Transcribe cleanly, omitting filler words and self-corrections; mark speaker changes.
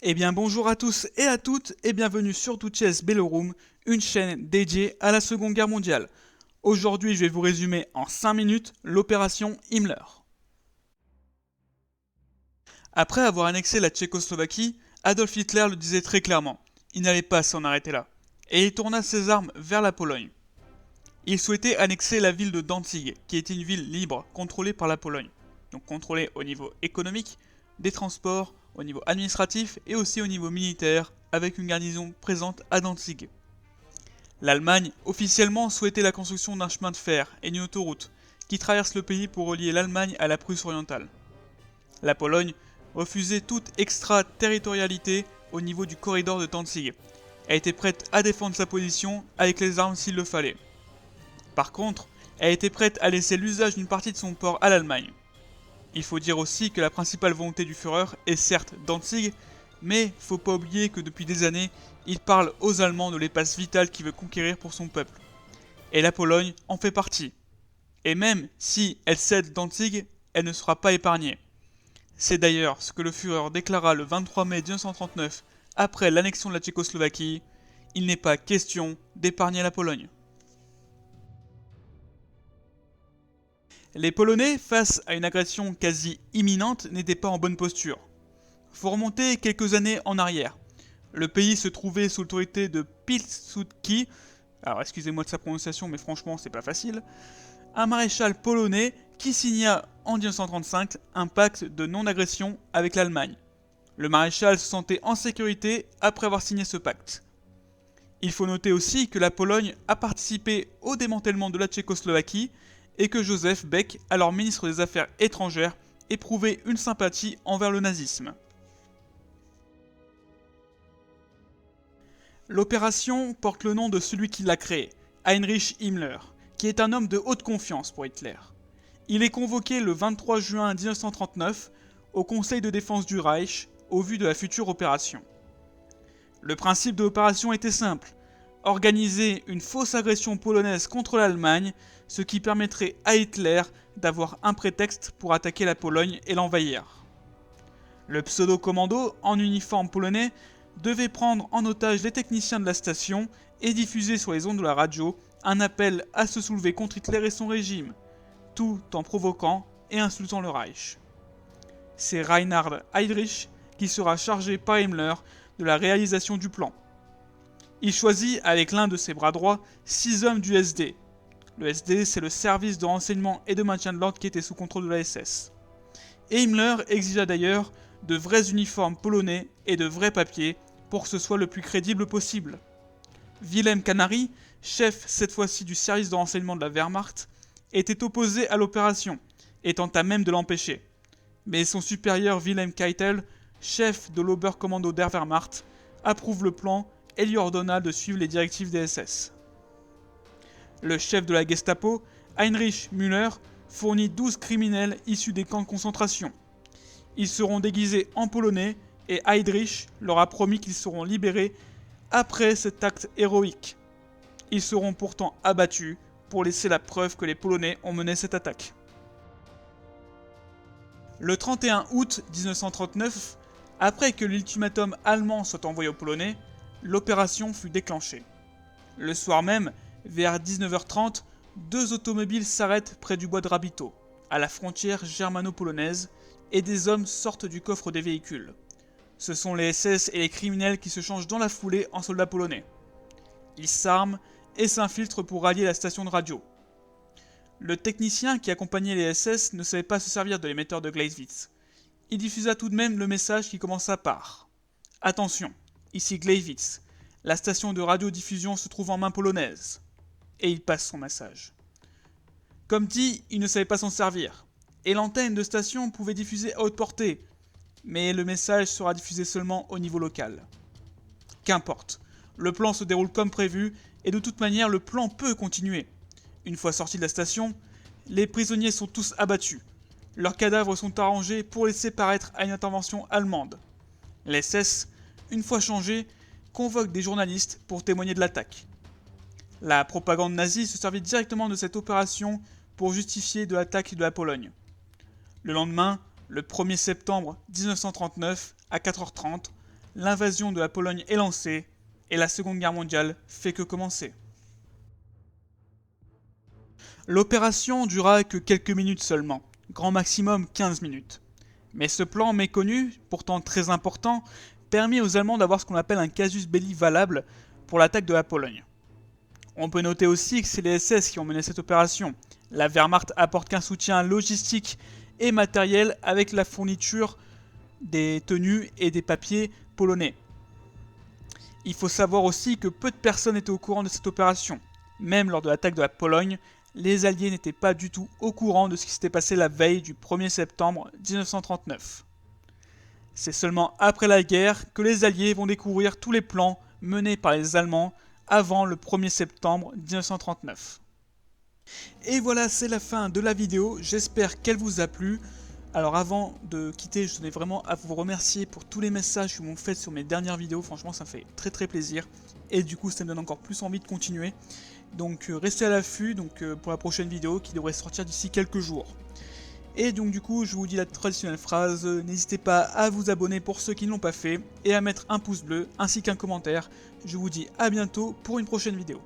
Speaker 1: Eh bien bonjour à tous et à toutes et bienvenue sur Duchess Bellorum, une chaîne dédiée à la Seconde Guerre mondiale. Aujourd'hui je vais vous résumer en 5 minutes l'opération Himmler. Après avoir annexé la Tchécoslovaquie, Adolf Hitler le disait très clairement, il n'allait pas s'en arrêter là, et il tourna ses armes vers la Pologne. Il souhaitait annexer la ville de Danzig, qui était une ville libre, contrôlée par la Pologne. Donc contrôlée au niveau économique, des transports, au niveau administratif et aussi au niveau militaire, avec une garnison présente à Danzig. L'Allemagne, officiellement, souhaitait la construction d'un chemin de fer et d'une autoroute, qui traverse le pays pour relier l'Allemagne à la Prusse orientale. La Pologne refusait toute extraterritorialité au niveau du corridor de Danzig. Elle était prête à défendre sa position avec les armes s'il le fallait. Par contre, elle était prête à laisser l'usage d'une partie de son port à l'Allemagne. Il faut dire aussi que la principale volonté du Führer est certes Danzig, mais faut pas oublier que depuis des années, il parle aux Allemands de l'espace vital qu'il veut conquérir pour son peuple. Et la Pologne en fait partie. Et même si elle cède Danzig, elle ne sera pas épargnée. C'est d'ailleurs ce que le Führer déclara le 23 mai 1939, après l'annexion de la Tchécoslovaquie, il n'est pas question d'épargner la Pologne. Les Polonais, face à une agression quasi imminente, n'étaient pas en bonne posture. Faut remonter quelques années en arrière. Le pays se trouvait sous l'autorité de Pilsudski, alors excusez-moi de sa prononciation, mais franchement c'est pas facile, un maréchal polonais qui signa en 1935 un pacte de non-agression avec l'Allemagne. Le maréchal se sentait en sécurité après avoir signé ce pacte. Il faut noter aussi que la Pologne a participé au démantèlement de la Tchécoslovaquie et que Joseph Beck, alors ministre des Affaires étrangères, éprouvait une sympathie envers le nazisme. L'opération porte le nom de celui qui l'a créée, Heinrich Himmler, qui est un homme de haute confiance pour Hitler. Il est convoqué le 23 juin 1939 au Conseil de défense du Reich au vu de la future opération. Le principe de l'opération était simple, organiser une fausse agression polonaise contre l'Allemagne, ce qui permettrait à Hitler d'avoir un prétexte pour attaquer la Pologne et l'envahir. Le pseudo-commando, en uniforme polonais, devait prendre en otage les techniciens de la station et diffuser sur les ondes de la radio un appel à se soulever contre Hitler et son régime, tout en provoquant et insultant le Reich. C'est Reinhard Heydrich qui sera chargé par Himmler de la réalisation du plan. Il choisit avec l'un de ses bras droits 6 hommes du SD. Le SD, c'est le service de renseignement et de maintien de l'ordre qui était sous contrôle de la SS. Et Himmler exigea d'ailleurs de vrais uniformes polonais et de vrais papiers pour que ce soit le plus crédible possible. Wilhelm Kanary, chef cette fois-ci du service de renseignement de la Wehrmacht, était opposé à l'opération, étant à même de l'empêcher. Mais son supérieur Wilhelm Keitel, chef de l'Oberkommando der Wehrmacht, approuve le plan et lui ordonna de suivre les directives des SS. Le chef de la Gestapo, Heinrich Müller, fournit 12 criminels issus des camps de concentration. Ils seront déguisés en polonais et Heydrich leur a promis qu'ils seront libérés après cet acte héroïque. Ils seront pourtant abattus pour laisser la preuve que les Polonais ont mené cette attaque. Le 31 août 1939, après que l'ultimatum allemand soit envoyé aux Polonais, l'opération fut déclenchée. Le soir même, vers 19h30, 2 automobiles s'arrêtent près du bois de Rabito, à la frontière germano-polonaise, et des hommes sortent du coffre des véhicules. Ce sont les SS et les criminels qui se changent dans la foulée en soldats polonais. Ils s'arment et s'infiltrent pour rallier la station de radio. Le technicien qui accompagnait les SS ne savait pas se servir de l'émetteur de Gleiwitz. Il diffusa tout de même le message qui commença par « Attention, ici Gleiwitz, la station de radiodiffusion se trouve en main polonaise. » Et il passe son message. Comme dit, il ne savait pas s'en servir, et l'antenne de station pouvait diffuser à haute portée, mais le message sera diffusé seulement au niveau local. Qu'importe, le plan se déroule comme prévu, et de toute manière le plan peut continuer. Une fois sortis de la station, les prisonniers sont tous abattus. Leurs cadavres sont arrangés pour laisser paraître à une intervention allemande. Les SS, une fois changés, convoquent des journalistes pour témoigner de l'attaque. La propagande nazie se servit directement de cette opération pour justifier de l'attaque de la Pologne. Le lendemain, le 1er septembre 1939, à 4h30, l'invasion de la Pologne est lancée et la Seconde Guerre mondiale fait que commencer. L'opération dura que quelques minutes seulement, grand maximum 15 minutes. Mais ce plan méconnu, pourtant très important, permit aux Allemands d'avoir ce qu'on appelle un casus belli valable pour l'attaque de la Pologne. On peut noter aussi que c'est les SS qui ont mené cette opération. La Wehrmacht apporte qu'un soutien logistique et matériel avec la fourniture des tenues et des papiers polonais. Il faut savoir aussi que peu de personnes étaient au courant de cette opération. Même lors de l'attaque de la Pologne, les Alliés n'étaient pas du tout au courant de ce qui s'était passé la veille du 1er septembre 1939. C'est seulement après la guerre que les Alliés vont découvrir tous les plans menés par les Allemands avant le 1er septembre 1939. Et voilà, c'est la fin de la vidéo, j'espère qu'elle vous a plu. Alors avant de quitter, je tenais vraiment à vous remercier pour tous les messages que vous m'ont fait sur mes dernières vidéos, franchement ça me fait très plaisir. Et du coup ça me donne encore plus envie de continuer. Donc restez à l'affût pour la prochaine vidéo qui devrait sortir d'ici quelques jours. Et donc du coup je vous dis la traditionnelle phrase, n'hésitez pas à vous abonner pour ceux qui ne l'ont pas fait, et à mettre un pouce bleu ainsi qu'un commentaire. Je vous dis à bientôt pour une prochaine vidéo.